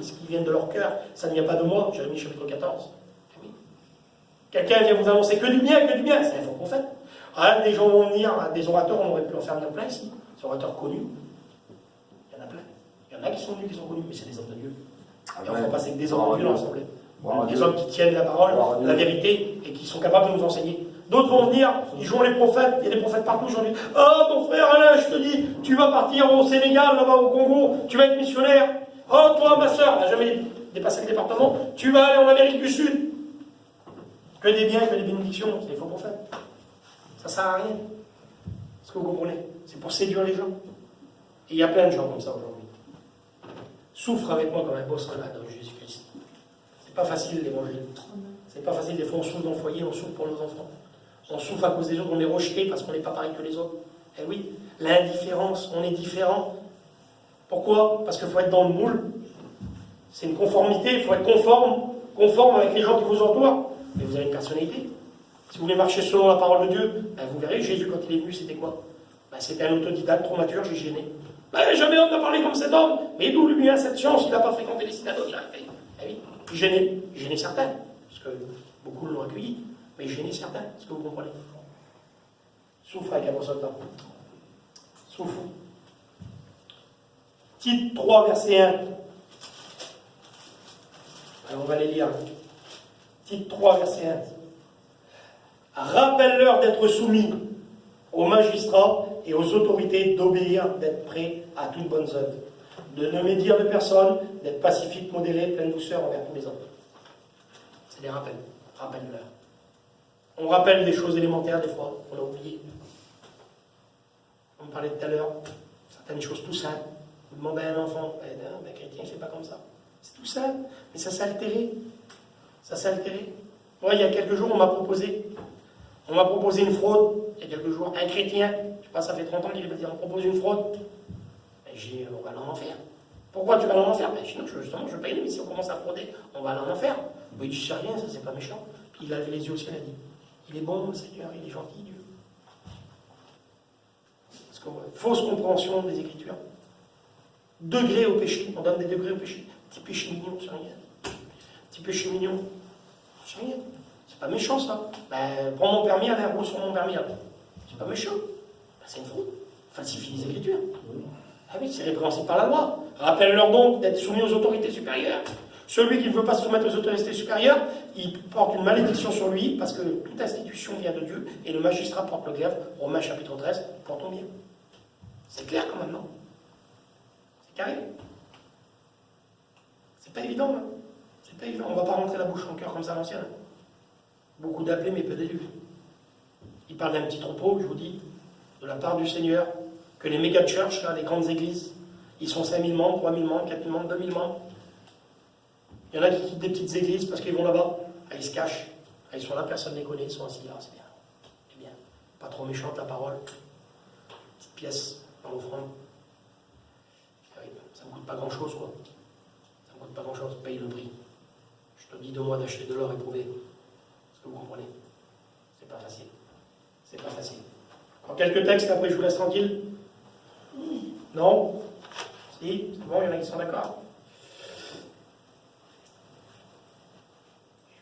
ce qui vient de leur cœur, ça ne vient pas de moi, Jérémie chapitre 14. Oui. Quelqu'un vient vous annoncer que du bien, c'est un faux prophète. Ah, des gens vont venir, des orateurs, on aurait pu en faire bien plein ici, des orateurs connus. Il y en a plein. Il y en a qui sont venus, qui sont connus, mais c'est des hommes de Dieu. Et on ne faut pas passer que des hommes de Dieu dans l'Assemblée. Des hommes qui tiennent la parole, la vérité, et qui sont capables de nous enseigner. D'autres vont venir, ils jouent les prophètes, il y a des prophètes partout aujourd'hui. Oh, mon frère Alain, je te dis, tu vas partir au Sénégal, là-bas au Congo, tu vas être missionnaire. Oh, toi, ma soeur, n'a jamais dépassé le département, tu vas aller en Amérique du Sud. Que des biens, que des bénédictions, c'est des faux prophètes. Ça ne sert à rien. Est-ce que vous comprenez? C'est pour séduire les gens. Et il y a plein de gens comme ça aujourd'hui. Souffre avec moi comme un boss malade dans Jésus-Christ. C'est pas facile l'évangile. C'est pas facile, des fois on souffre dans le foyer, on souffre pour nos enfants. On souffre à cause des autres, on est rejeté parce qu'on n'est pas pareil que les autres. Eh oui, l'indifférence, on est différent. Pourquoi? Parce qu'il faut être dans le moule. C'est une conformité, il faut être conforme avec les gens qui vous entourent. Mais vous avez une personnalité. Si vous voulez marcher selon la parole de Dieu, ben vous verrez, Jésus, quand il est venu, c'était quoi? Ben c'était un autodidacte, trop mature, j'ai gêné. Ben, jamais on n'a parlé comme cet homme. Mais d'où lui vient cette chance? Il n'a pas fréquenté les synagogues, il a fait. Eh oui, gêné certains, parce que beaucoup l'ont accueilli, mais gêné certains, est-ce que vous comprenez? Souffre avec un soldat. Souffre. Tite 3, verset 1. Alors on va les lire. Tite 3, verset 1. Rappelle-leur d'être soumis aux magistrats et aux autorités, d'obéir, d'être prêts à toutes bonnes œuvres, de ne médire de personne, d'être pacifique, modéré, plein de douceur envers tous les hommes. C'est des rappels. Rappelle-leur. On rappelle des choses élémentaires des fois, on a oublié. On parlait tout à l'heure, certaines choses tout simples. Vous demandez à un enfant, un chrétien, c'est pas comme ça. C'est tout simple, mais ça s'est altéré. Ça s'est altéré. Moi, il y a quelques jours, on m'a proposé une fraude, il y a quelques jours, un chrétien, je sais pas, ça fait 30 ans qu'il est dit, on propose une fraude. Ben, j'ai dit, on va aller en enfer. Pourquoi tu vas aller en enfer? Ben, sinon, justement, je paye, mais si on commence à frauder, on va aller en enfer. Ben, il dit, c'est rien, ça, c'est pas méchant. Puis il a levé les yeux au ciel et a dit, il est bon, le Seigneur, il est gentil, Dieu. Parce que, fausse compréhension des Écritures. Degré au péché, on donne des degrés au péché. Petit péché mignon, c'est rien. Petit péché mignon, c'est rien. C'est pas méchant ça. Ben, prends mon permis, allez, roule sur mon permis. C'est pas méchant. Ben, c'est une fraude. Falsifie les Écritures. Ah oui, c'est répréhensible par la loi. Rappelle-leur donc d'être soumis aux autorités supérieures. Celui qui ne veut pas se soumettre aux autorités supérieures, il porte une malédiction sur lui, parce que toute institution vient de Dieu, et le magistrat porte le glaive. Romains chapitre 13, portons bien. C'est clair quand même, non? C'est carré. C'est pas évident, hein. C'est pas évident. On ne va pas rentrer la bouche en cœur comme ça à l'ancienne. Beaucoup d'appelés, mais peu d'élus. Il parle d'un petit troupeau, je vous dis, de la part du Seigneur, que les méga-churches, là, les grandes églises, ils sont 5000 membres, 3000 membres, 4000 membres, 2000 membres. Il y en a qui quittent des petites églises parce qu'ils vont là-bas. Ah, ils se cachent. Ah, ils sont là, personne ne les connaît, ils sont assis là, c'est bien. C'est bien. Pas trop méchante la parole. Petite pièce dans l'offrande. Ça ne coûte pas grand-chose, quoi. Ça ne coûte pas grand-chose, paye le prix. Je te dis de moi d'acheter de l'or éprouvé. Est-ce que vous comprenez? C'est pas facile. C'est pas facile. En quelques textes, après je vous laisse tranquille. Non? Si? C'est bon, il y en a qui sont d'accord.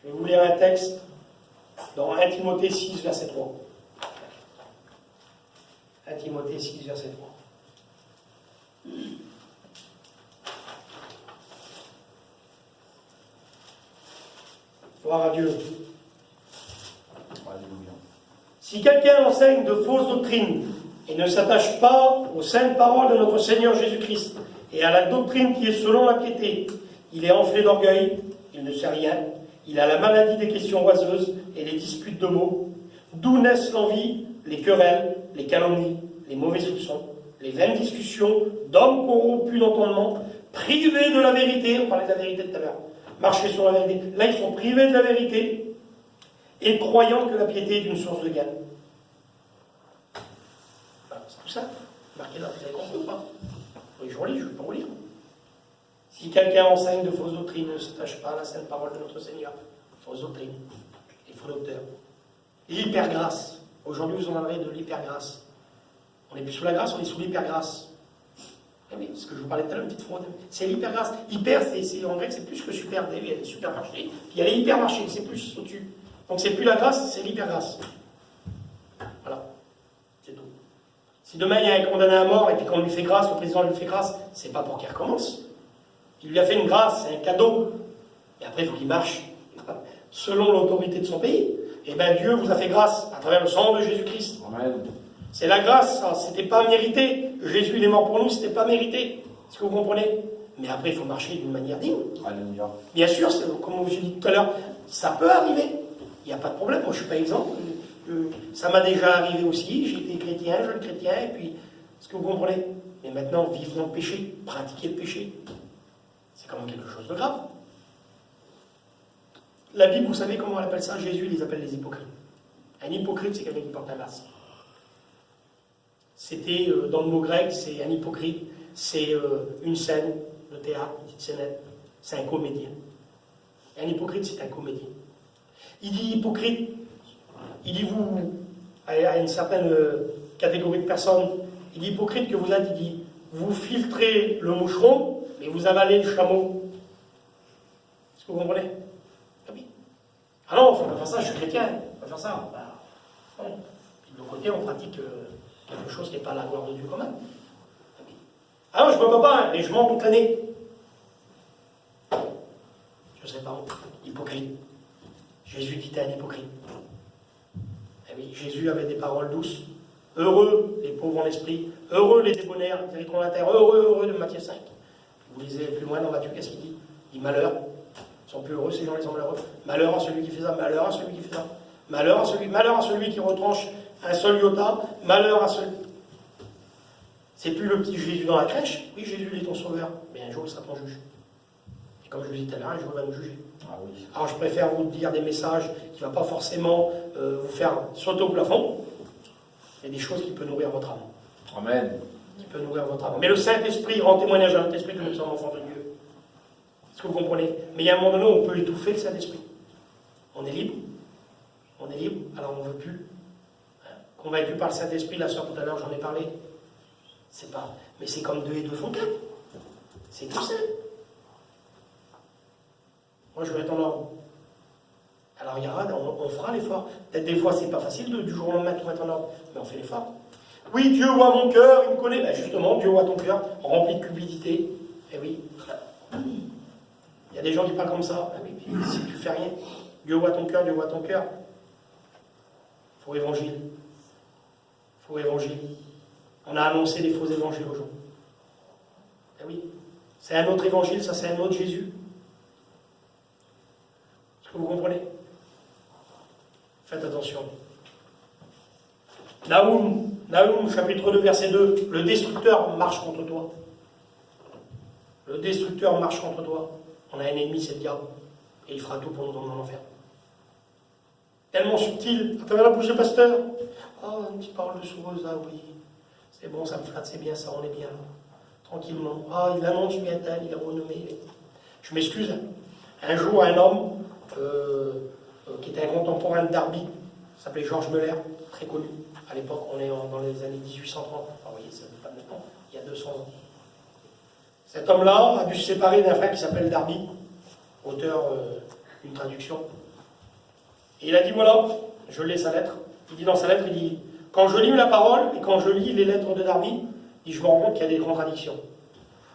Je vais vous lire un texte dans 1 Timothée 6, verset 3. 1 Timothée 6, verset 3. Gloire à Dieu. Si quelqu'un enseigne de fausses doctrines et ne s'attache pas aux saintes paroles de notre Seigneur Jésus-Christ et à la doctrine qui est selon la piété, il est enflé d'orgueil, il ne sait rien, il a la maladie des questions oiseuses et les disputes de mots, d'où naissent l'envie, les querelles, les calomnies, les mauvais soupçons, les vaines discussions d'hommes corrompus d'entendement, privés de la vérité. On parlait de la vérité tout à l'heure. Marcher sur la vérité. Là, ils sont privés de la vérité et croyant que la piété est une source de gain. Enfin, c'est tout ça. Marquez là, vous avez compris ou pas? Oui, je relis, je ne vais pas vous lire. Si quelqu'un enseigne de fausses doctrines, ne s'attache pas à la sainte parole de notre Seigneur. Fausses doctrines, les faux docteurs. L'hypergrâce. Aujourd'hui, vous en parlerez de l'hypergrâce. On n'est plus sous la grâce, on est sous l'hypergrâce. Oui, ce que je vous parlais tout à l'heure, une petite fraude. C'est l'hypergrâce. Hyper, en grec, c'est plus que super. Vous avez vu, il y a des supermarchés, puis il y a les hypermarchés, c'est plus au-dessus. Donc c'est plus la grâce, c'est l'hypergrâce. Voilà. C'est tout. Si demain il y a un condamné à mort et puis qu'on lui fait grâce, le président lui fait grâce, c'est pas pour qu'il recommence. Il lui a fait une grâce, c'est un cadeau. Et après, il faut qu'il marche selon l'autorité de son pays. Et bien Dieu vous a fait grâce à travers le sang de Jésus-Christ. Amen. C'est la grâce, ça, c'était pas mérité. Jésus, il est mort pour nous, c'était pas mérité. Est-ce que vous comprenez? Mais après, il faut marcher d'une manière digne. Alléluia. Bien sûr, comme j'ai dit tout à l'heure, ça peut arriver. Il n'y a pas de problème, moi je ne suis pas exempt. Ça m'a déjà arrivé aussi, j'ai été chrétien, jeune chrétien, et puis, est-ce que vous comprenez? Mais maintenant, vivre dans le péché, pratiquer le péché, c'est quand même quelque chose de grave. La Bible, vous savez comment on appelle ça? Jésus les appelle les hypocrites. Un hypocrite, c'est quelqu'un qui porte un masque. C'était, dans le mot grec, c'est un hypocrite, c'est une scène de théâtre, une petite scénette, c'est un comédien. Un hypocrite, c'est un comédien. Il dit hypocrite, il dit vous, à une certaine catégorie de personnes, il dit hypocrite que vous êtes, il dit, vous filtrez le moucheron, mais vous avalez le chameau. Est-ce que vous comprenez? Ah oui. Ah non, il ne faut pas faire ça, je suis chrétien, il ne faut pas faire ça. Bah, non. Puis de l'autre côté, on pratique quelque chose qui n'est pas à la gloire de Dieu quand même. Ah non, je ne me bats pas, mais je mens toute l'année. Je ne sais pas, hypocrite. Jésus dit un hypocrite. Eh oui, Jésus avait des paroles douces. Heureux les pauvres en esprit, heureux les débonnaires, ils hériteront la terre, heureux de Matthieu 5. Vous lisez plus loin dans Matthieu, qu'est-ce qu'il dit? Il dit malheur. Ils sont plus heureux, ces gens, ils sont malheureux. Malheur à celui qui fait ça, malheur à celui qui fait ça. Malheur à celui qui retranche un seul iota, malheur à celui. C'est plus le petit Jésus dans la crèche. Oui, Jésus il est ton sauveur, mais un jour il sera ton juge. Et comme je vous disais tout à l'heure, un jour il va nous juger. Ah oui. Alors je préfère vous dire des messages qui ne vont pas forcément vous faire sauter au plafond. Il y a des choses qui peuvent nourrir votre âme. Amen. Qui peuvent nourrir votre âme. Mais le Saint-Esprit rend témoignage à notre esprit que nous sommes enfants de Dieu. Est-ce que vous comprenez? Mais il y a un moment donné où on peut étouffer le Saint-Esprit. On est libre. On est libre, alors on ne veut plus. Convaincu par le Saint-Esprit, la soeur tout à l'heure, j'en ai parlé. C'est pas. Mais c'est comme 2 et 2 font 4. C'est tout simple. Moi, je vais être en ordre. Alors, il y aura, on fera l'effort. Peut-être des fois, c'est pas facile du jour au lendemain tout mettre en ordre, mais on fait l'effort. Oui, Dieu voit mon cœur, il me connaît. Ben justement, Dieu voit ton cœur rempli de cupidité. Eh oui. Il y a des gens qui parlent comme ça. Ben oui, puis si tu fais rien, Dieu voit ton cœur, Dieu voit ton cœur. Il faut évangile. Il faut évangile. On a annoncé des faux évangiles aux gens. Eh oui. C'est un autre évangile, ça c'est un autre Jésus. Est-ce que vous comprenez? Faites attention. Naoum, chapitre 2, verset 2. Le destructeur marche contre toi. Le destructeur marche contre toi. On a un ennemi, c'est le diable. Et il fera tout pour nous emmener en enfer. Tellement subtil. À travers la bouche du pasteur. Oh, une petite parole de soureuse, ah oui. C'est bon, ça me flatte, c'est bien, ça, on est bien. Tranquillement. Ah, il annonce bien tel, il est renommé. Je m'excuse. Un jour, un homme qui était un contemporain de Darby, s'appelait Georges Muller, très connu. À l'époque, on est dans les années 1830. Enfin, vous voyez, ça ne pas maintenant, il y a 200 ans. Cet homme-là a dû se séparer d'un frère qui s'appelle Darby, auteur d'une traduction. Et il a dit, voilà, je lis sa lettre. Il dit dans sa lettre, il dit, quand je lis la parole et quand je lis les lettres de Darby, il dit, je me rends compte qu'il y a des contradictions.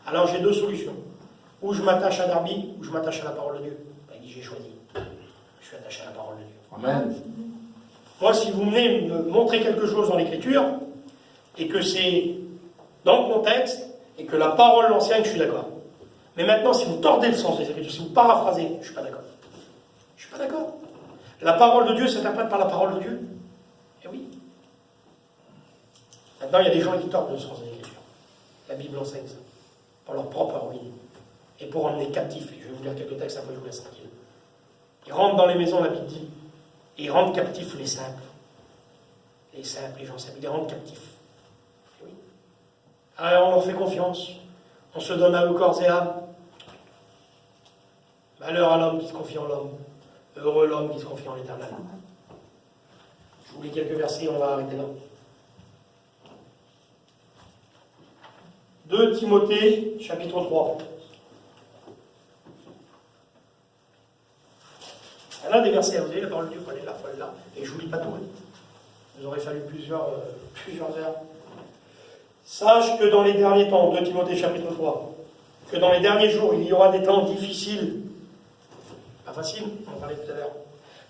Alors j'ai 2 solutions. Ou je m'attache à Darby, ou je m'attache à la parole de Dieu. Ben, il dit, j'ai choisi. Je suis attaché à la parole de Dieu. Amen. Moi, si vous venez me montrer quelque chose dans l'Écriture, et que c'est dans le contexte, et que la parole l'enseigne, je suis d'accord. Mais maintenant, si vous tordez le sens des Écritures, si vous paraphrasez, je ne suis pas d'accord. Je ne suis pas d'accord. La parole de Dieu s'interprète par la parole de Dieu. Eh oui. Maintenant, il y a des gens qui tordent le sens des Écritures. La Bible enseigne ça. Pour leur propre ruine. Et pour emmener captifs. Et je vais vous lire quelques textes, après je vous laisse tranquille. Ils rentrent dans les maisons, la Bible dit. Et ils rendent captifs les simples. Les simples, les gens simples. Ils les rendent captifs. Eh oui. Alors on leur fait confiance. On se donne à eux corps et âme. Malheur à l'homme qui se confie en l'homme. Heureux l'homme qui se confie en l'Éternel. Je vous lis quelques versets, on va arrêter là. 2 Timothée, chapitre 3. Il y en a des versets, vous avez la parole de Dieu, il faut aller là, et je ne vous lis pas tout. Il nous aurait fallu plusieurs heures. Sache que dans les derniers temps, 2 Timothée chapitre 3, que dans les derniers jours, il y aura des temps difficiles. Pas facile, on en parlait tout à l'heure.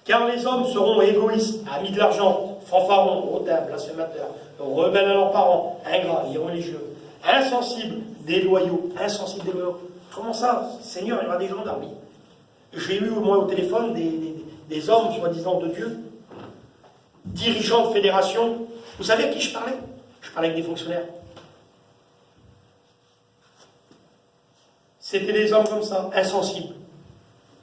Car les hommes seront égoïstes, amis de l'argent, fanfarons, hautains, blasphémateurs, rebelles à leurs parents, ingrats, irreligieux, insensibles, déloyaux. Comment ça, Seigneur, il y aura des gens d'armée. J'ai eu au moins au téléphone des hommes, soi-disant de Dieu, dirigeants de fédérations. Vous savez à qui je parlais? Je parlais avec des fonctionnaires. C'était des hommes comme ça, insensibles.